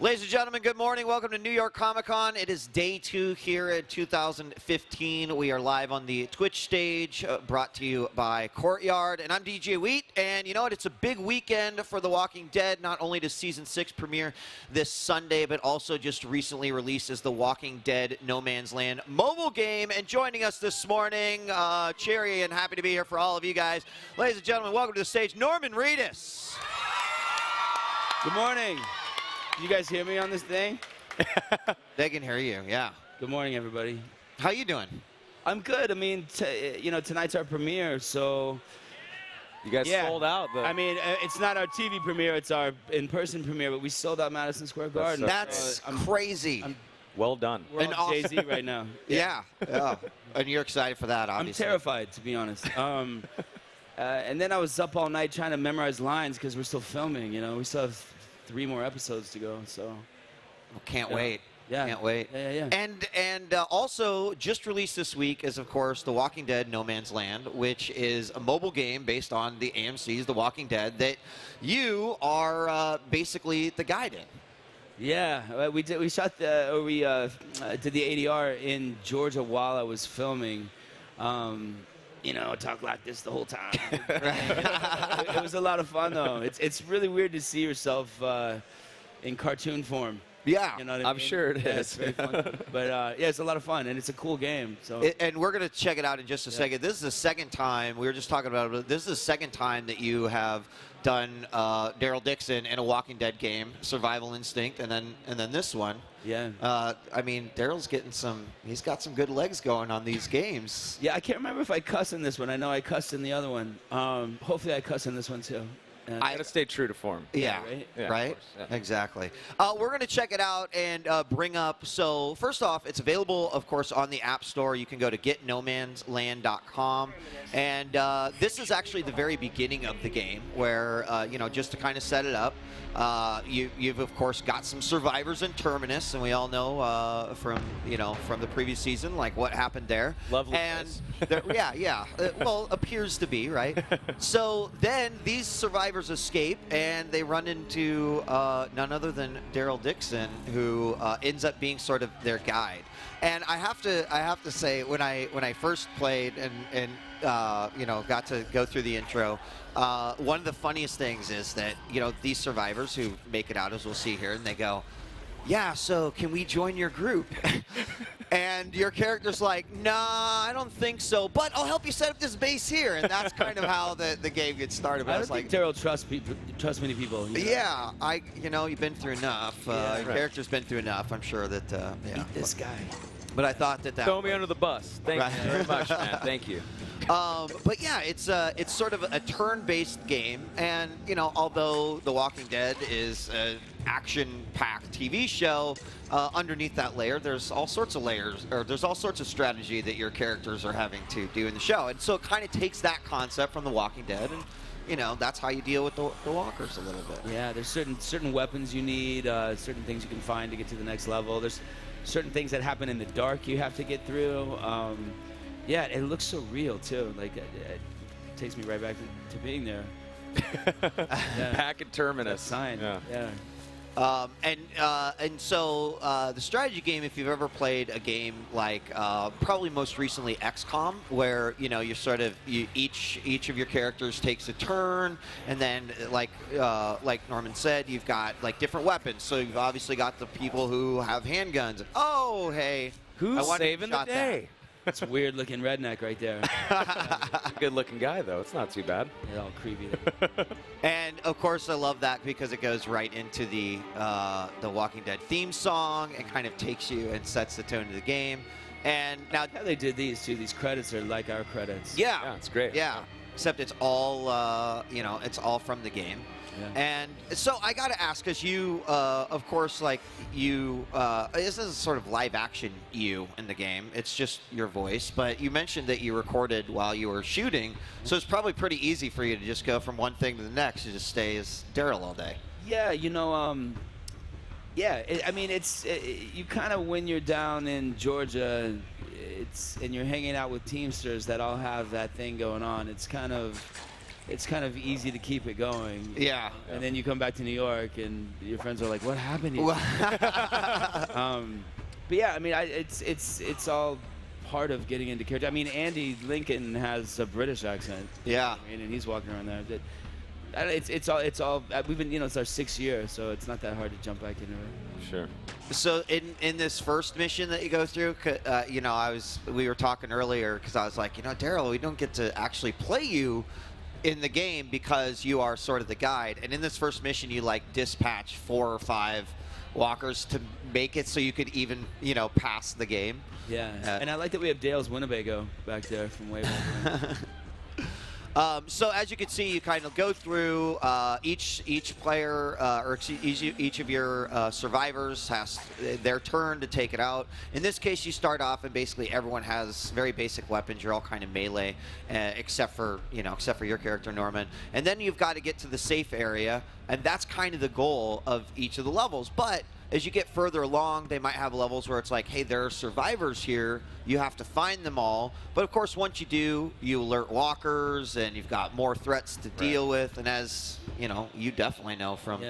Ladies and gentlemen, good morning. Welcome to New York Comic Con. It is day 2 here in 2015. We are live on the Twitch stage, brought to you by Courtyard. And I'm DJ Wheat. And you know what? It's a big weekend for The Walking Dead. Not only does Season 6 premiere this Sunday, but also just recently released as The Walking Dead No Man's Land mobile game. And joining us this morning, cheery and happy to be here for all of you guys. Ladies and gentlemen, welcome to the stage, Norman Reedus. Good morning. Can you guys hear me on this thing? They can hear you, yeah. Good morning, everybody. How you doing? I'm good. I mean, you know, tonight's our premiere, so... You guys sold out. I mean, it's not our TV premiere, it's our in-person premiere, but we sold out Madison Square Garden. That's crazy. Well done. We're on Jay-Z right now. Yeah. And you're excited for that, obviously. I'm terrified, to be honest. And then I was up all night trying to memorize lines because we're still filming, you know. We still have 3 more episodes to go, so... Well, can't wait. Yeah. Can't wait. Yeah. And also, just released this week is, of course, The Walking Dead No Man's Land, which is a mobile game based on the AMC's The Walking Dead that you are basically the guide in. Yeah, we did the ADR in Georgia while I was filming. You know, talk like this the whole time. It was a lot of fun, though. It's really weird to see yourself in cartoon form. Yeah, you know what I mean? I'm sure it is. It's very fun. But yeah, it's a lot of fun, and it's a cool game. So. And we're going to check it out in just a second. This is the second time, we were just talking about it, this is the second time that you have done Daryl Dixon in a Walking Dead game, Survival Instinct, and then this one. Yeah. I mean, Daryl's getting he's got some good legs going on these games. Yeah, I can't remember if I cuss in this one. I know I cussed in the other one. Hopefully I cuss in this one, too. I gotta stay true to form. Yeah, right? Yeah, right? yeah. Exactly. We're going to check it out and bring up, so first off, it's available, of course, on the App Store. You can go to getnomansland.com. And this is actually the very beginning of the game where, you know, just to kind of set it up, you've, of course, got some survivors in Terminus, and we all know from the previous season, like, what happened there. Lovely and place. Yeah. Well, appears to be, right? So then these survivors escape, and they run into none other than Daryl Dixon, who ends up being sort of their guide. And I have to say, when I first played and you know, got to go through the intro, one of the funniest things is that, you know, these survivors who make it out, as we'll see here, and they go, yeah, so can we join your group? And your character's like, nah, I don't think so, but I'll help you set up this base here. And that's kind of how the game gets started. But I don't think Daryl trusts many people. You know? Yeah, you know, you've been through enough. Your right. character's been through enough. I'm sure that, yeah. Meet this guy. But I thought that Throw me under the bus. Thank you very much, man. Thank you. But yeah, it's sort of a turn-based game, and you know, although The Walking Dead is an action-packed TV show, underneath that layer, there's all sorts of layers, or there's all sorts of strategy that your characters are having to do in the show, and so it kind of takes that concept from The Walking Dead, and you know, that's how you deal with the walkers a little bit. Yeah, there's certain weapons you need, certain things you can find to get to the next level. There's certain things that happen in the dark you have to get through. Yeah, it looks so real too. Like it takes me right back to being there. Back at Terminus. Sign. Yeah. And so the strategy game, if you've ever played a game like probably most recently XCOM, where you know you're sort of each of your characters takes a turn, and then like Norman said, you've got like different weapons. So you've obviously got the people who have handguns. Oh, hey, who's saving the day? It's a weird-looking redneck right there. Good-looking guy, though. It's not too bad. It's all creepy. And of course, I love that because it goes right into the Walking Dead theme song and kind of takes you and sets the tone of the game. And now how they did these too. These credits are like our credits. Yeah, it's great. Yeah, except it's all you know, it's all from the game. Yeah. And so I got to ask, because you, of course, like you, this is sort of live action you in the game. It's just your voice. But you mentioned that you recorded while you were shooting, so it's probably pretty easy for you to just go from one thing to the next and just stay as Daryl all day. Yeah, you know, yeah. I mean, you kind of, when you're down in Georgia, and you're hanging out with Teamsters that all have that thing going on. It's kind of it's kind of easy to keep it going. Yeah. And then you come back to New York, and your friends are like, "What happened?" Here? But yeah, I mean, it's all part of getting into character. I mean, Andy Lincoln has a British accent. Yeah. I mean, and he's walking around there. It's all. We've been, it's our 6th year, so it's not that hard to jump back into it. Sure. So in this first mission that you go through, we were talking earlier because I was like, Daryl, we don't get to actually play you in the game because you are sort of the guide. And in this first mission, you like dispatch 4 or 5 walkers to make it so you could even, pass the game. Yeah, and I like that we have Dale's Winnebago back there from way back. So as you can see, you kind of go through each player, or each of your survivors has their turn to take it out. In this case, you start off and basically everyone has very basic weapons. You're all kind of melee, except for your character, Norman. And then you've got to get to the safe area, and that's kind of the goal of each of the levels. But as you get further along, they might have levels where it's like, hey, there are survivors here. You have to find them all. But of course, once you do, you alert walkers, and you've got more threats to deal with. And as you definitely know from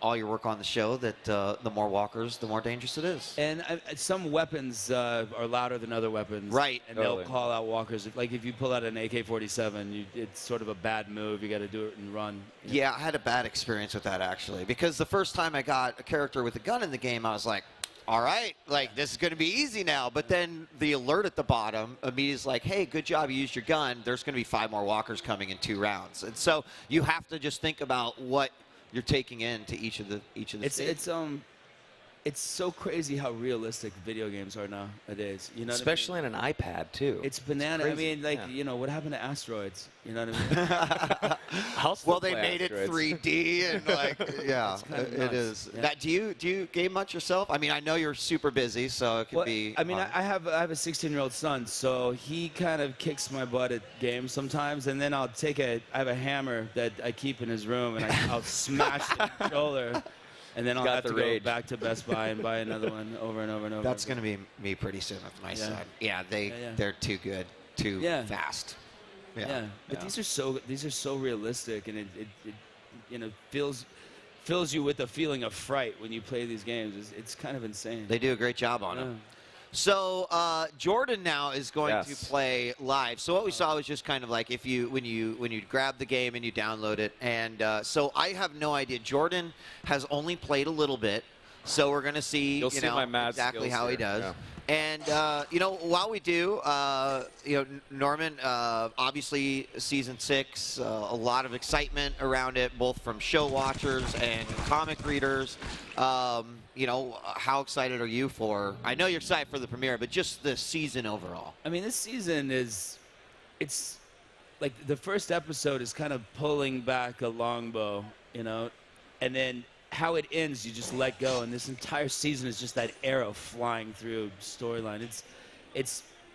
all your work on the show, that the more walkers, the more dangerous it is. And some weapons are louder than other weapons. Right. And Totally. they'll call out walkers. Like if you pull out an AK-47, it's sort of a bad move. You got to do it and run. Yeah, I had a bad experience with that, actually. Because the first time I got a character with a gun in the game, I was like, all right, this is going to be easy now. But then the alert at the bottom immediately is like, hey, good job, you used your gun. There's going to be 5 more walkers coming in 2 rounds. And so you have to just think about what you're taking into each of the stages. It's so crazy how realistic video games are nowadays. You know, Especially on an iPad too. It's banana. I mean, what happened to asteroids? You know what I mean? Well, they made it 3D and yeah, It's kind of it nuts. is. Yeah. Now, do you game much yourself? I mean, I know you're super busy, so it could be. I mean, hard. I have a 16-year-old son, so he kind of kicks my butt at games sometimes, and then I have a hammer that I keep in his room, and I'll smash the controller. And then I'll have to go back to Best Buy and buy another one over and over and over. That's going to be me pretty soon with my son. Yeah, they're too good, too fast. Yeah. But these are so realistic, and it fills you with a feeling of fright when you play these games. It's kind of insane. They do a great job on it. So Jordan now is going to play live. So what we saw was just kind of like when you grab the game and you download it. And so I have no idea. Jordan has only played a little bit, so we're going to see, exactly how he does. Yeah. And while we do, Norman, obviously season 6, a lot of excitement around it, both from show watchers and comic readers. How excited are you for? I know you're excited for the premiere, but just the season overall. I mean, this season it's like the first episode is kind of pulling back a longbow, and then how it ends, you just let go, and this entire season is just that arrow flying through storyline.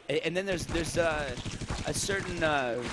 And then there's a certain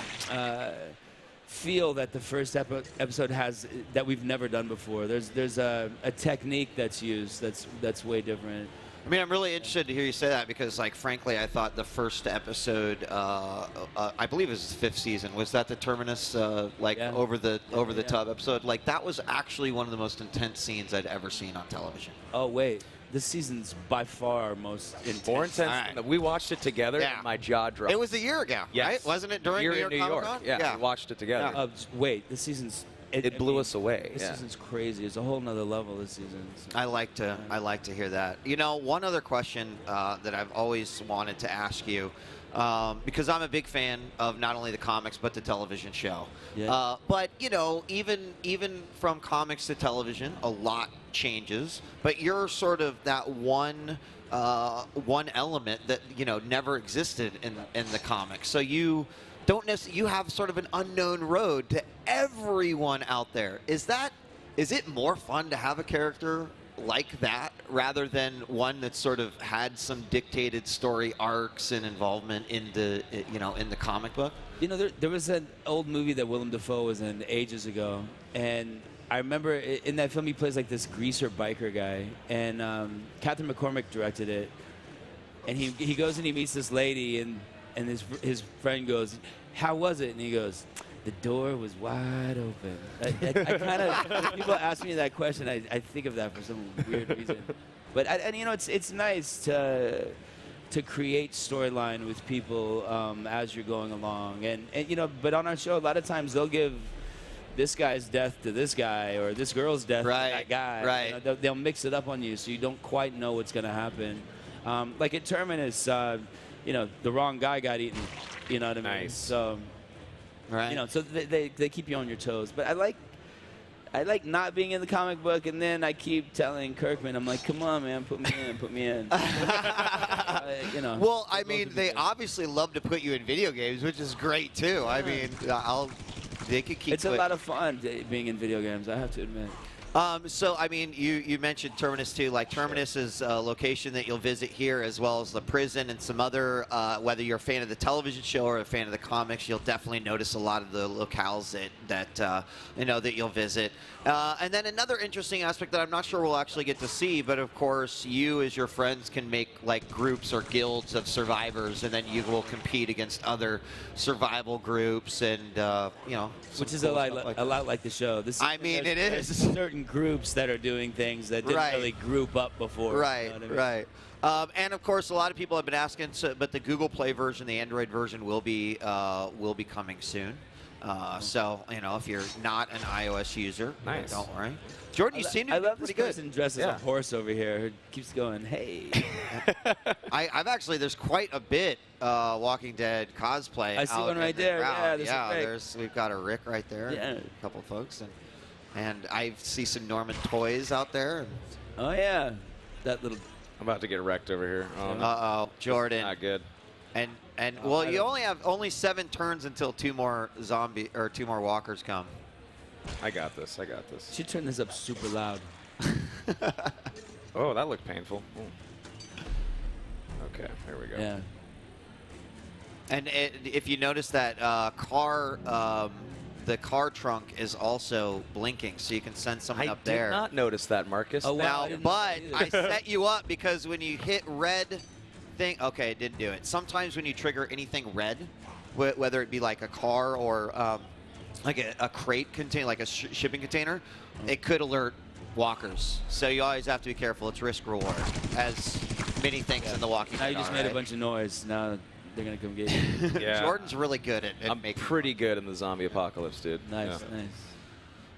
feel that the first episode has that we've never done before. There's a technique that's used that's way different. I mean, I'm really interested to hear you say that because, frankly, I thought the first episode, I believe it was the 5th season, was that the Terminus, over the tub episode? That was actually one of the most intense scenes I'd ever seen on television. Oh, wait. This season's by far our most intense. More intense. Right. We watched it together, and my jaw dropped. It was a year ago, right? Wasn't it during New York Comic-Con? Yeah, we watched it together. Wait, this season's... It blew us away. This season's crazy. It's a whole nother level this season. So. I like to hear that. One other question that I've always wanted to ask you, because I'm a big fan of not only the comics but the television show. Yeah. But even from comics to television, a lot changes. But you're sort of that one element that never existed in the comics. So you have sort of an unknown road to everyone out there. Is it more fun to have a character like that rather than one that sort of had some dictated story arcs and involvement in the comic book? There was an old movie that Willem Dafoe was in ages ago, and I remember in that film he plays like this greaser biker guy, and Catherine McCormick directed it, and he goes and he meets this lady, and his friend goes, how was it? And he goes, the door was wide open. I kind of, when people ask me that question, I think of that for some weird reason. But and you know, it's nice to create storyline with people as you're going along, and you know, but on our show, a lot of times they'll give this guy's death to this guy or this girl's death to that guy. Right. You know, they'll mix it up on you, so you don't quite know what's going to happen. Like at Terminus, you know, the wrong guy got eaten. You know what I mean? Nice. So, Right. you know, so they keep you on your toes. But I like not being in the comic book, and then I keep telling Kirkman, I'm like, come on, man, put me in. You know. Well, I mean, they obviously love to put you in video games, which is great too. I mean, they could keep. It's a lot of fun being in video games, I have to admit. So, I mean, you mentioned Terminus too. Like, Terminus is a location that you'll visit here, as well as the prison and some other, whether you're a fan of the television show or a fan of the comics, you'll definitely notice a lot of the locales that you know, that you'll visit. And then another interesting aspect that I'm not sure we'll actually get to see, but of course, you as your friends can make like groups or guilds of survivors, and then you will compete against other survival groups, and you know, which is a lot like the show. I mean, it is certain groups that are doing things that didn't really group up before. Right, you know what I mean? right. And of course, a lot of people have been asking, but the Google Play version, the Android version, will be coming soon. So, you know, if you're not an iOS user, don't worry. Jordan, you seem to be pretty good. I love this person dressed as a horse over here who keeps going, hey. I've actually, there's quite a bit Walking Dead cosplay. I see one right there. Yeah, we've got a Rick right there. Yeah. And a couple folks. And I see some Norman toys out there. Oh, yeah. That little... I'm about to get wrecked over here. Uh-oh, Jordan. Not good. And well, you only have 7 turns until 2 more walkers come. I got this. You should turn this up super loud. Oh, that looked painful. Ooh. Okay, here we go. Yeah. And if you notice that the car trunk is also blinking, so you can send someone up there. I did not notice that, Marcus. Oh, wow. Now, but I set you up because when you hit red thing, okay, it didn't do it. Sometimes when you trigger anything red, whether it be like a car or like a crate container, like a shipping container, it could alert walkers. So you always have to be careful. It's risk reward, as many things in the Walking Dead. Now you just made a bunch of noise. Now they're gonna come get you. Yeah. Jordan's really good at I'm making pretty good in the zombie apocalypse, dude. Nice.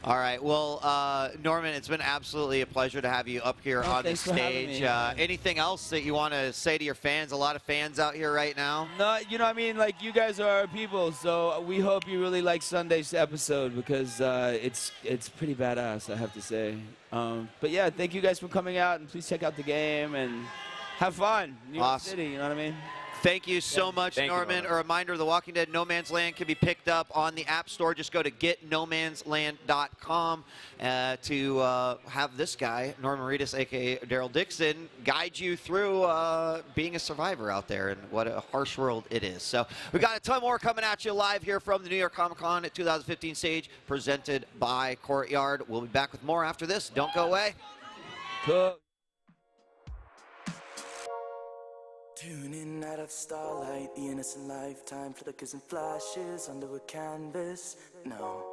All right. Well, Norman, it's been absolutely a pleasure to have you up here on the stage. Anything else that you want to say to your fans? A lot of fans out here right now. No, you know, I mean, like, you guys are our people, so we hope you really like Sunday's episode, because it's pretty badass, I have to say. But yeah, thank you guys for coming out, and please check out the game and have fun. New York City, you know what I mean? Thank you so much, Norman. A reminder, The Walking Dead No Man's Land can be picked up on the App Store. Just go to getnomansland.com to have this guy, Norman Reedus, a.k.a. Daryl Dixon, guide you through being a survivor out there and what a harsh world it is. So we've got a ton more coming at you live here from the New York Comic Con at 2015 stage, presented by Courtyard. We'll be back with more after this. Don't go away. Cool. Tuning out of starlight, the innocent lifetime flickers and flashes under a canvas. No.